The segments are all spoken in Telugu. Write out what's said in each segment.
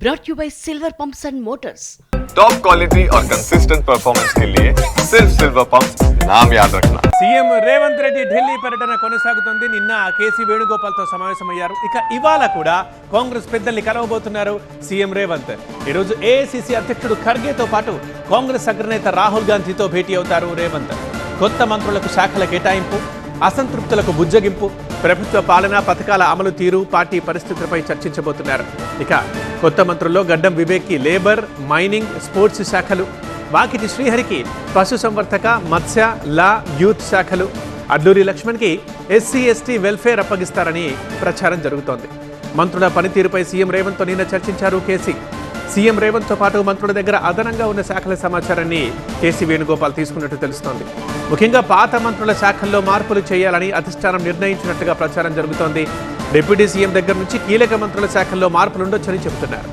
brought you by Silver Pumps and Motors. Top quality और कंसिस्टेंट परफॉर्मेंस के लिए सिर्फ सिल्वर पंप्स नाम याद रखना. సీఎం రేవంత్ రెడ్డి ఢిల్లీ పర్యటన కొనసాగుతుంది. నిన్న కేసీ వేణుగోపాల్తో సమావేశమయ్యారు. ఇక ఇవాళ కూడా కాంగ్రెస్ పెద్దల్ని కలవబోతున్నారు సీఎం రేవంత్. ఈరోజు ఏఐసీసీ అధ్యక్షుడు ఖర్గేతో పాటు కాంగ్రెస్ అగ్రనేత రాహుల్ గాంధీతో భేటీ అవుతారు రేవంత్. కొత్త మంత్రులకు శాఖల కేటాయింపు, అసంతృప్తులకు బుజ్జగింపు, ప్రభుత్వ పాలనా పథకాల అమలు తీరు, పార్టీ పరిస్థితులపై చర్చించబోతున్నారు. ఇక కొత్త మంత్రుల్లో గడ్డం వివేక్కి లేబర్, మైనింగ్, స్పోర్ట్స్ శాఖలు, వాకిటి శ్రీహరికి పశుసంవర్ధక, మత్స్య, లా, యూత్ శాఖలు, అడ్లూరి లక్ష్మణ్కి ఎస్సీ ఎస్టీ వెల్ఫేర్ అప్పగిస్తారని ప్రచారం జరుగుతోంది. మంత్రుల పనితీరుపై సీఎం రేవంత్తో నిన్న చర్చించారు కేసీ. సీఎం రేవంత్తో పాటు మంత్రుల దగ్గర అదనంగా ఉన్న శాఖల సమాచారాన్ని కేసీ వేణుగోపాల్ తీసుకున్నట్టు తెలుస్తోంది. ముఖ్యంగా పాత మంత్రుల శాఖల్లో మార్పులు చేయాలని అధిష్టానం నిర్ణయించినట్టుగా ప్రచారం జరుగుతోంది. డిప్యూటీ సీఎం దగ్గర నుంచి కీలక మంత్రుల శాఖల్లో మార్పులు ఉండొచ్చని చెబుతున్నారు.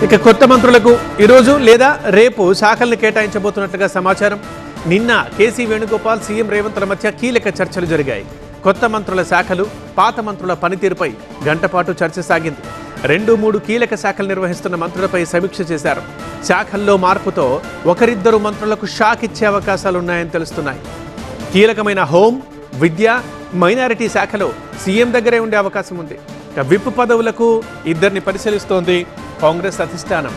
ఇక కొత్త మంత్రులకు ఈరోజు లేదా రేపు శాఖల్ని కేటాయించబోతున్నట్లుగా సమాచారం. నిన్న కేసీ వేణుగోపాల్, సీఎం రేవంత్ల మధ్య కీలక చర్చలు జరిగాయి. కొత్త మంత్రుల శాఖలు, పాత మంత్రుల పనితీరుపై గంటపాటు చర్చ సాగింది. 2-3 కీలక శాఖలు నిర్వహిస్తున్న మంత్రులపై సమీక్ష చేశారు. శాఖల్లో మార్పుతో ఒకరిద్దరు మంత్రులకు షాక్ ఇచ్చే అవకాశాలున్నాయని తెలుస్తున్నాయి. కీలకమైన హోం, విద్య, మైనారిటీ శాఖలో సీఎం దగ్గరే ఉండే అవకాశం ఉంది. విప్ పదవులకు ఇద్దరిని పరిశీలిస్తోంది కాంగ్రెస్ అధిష్టానం.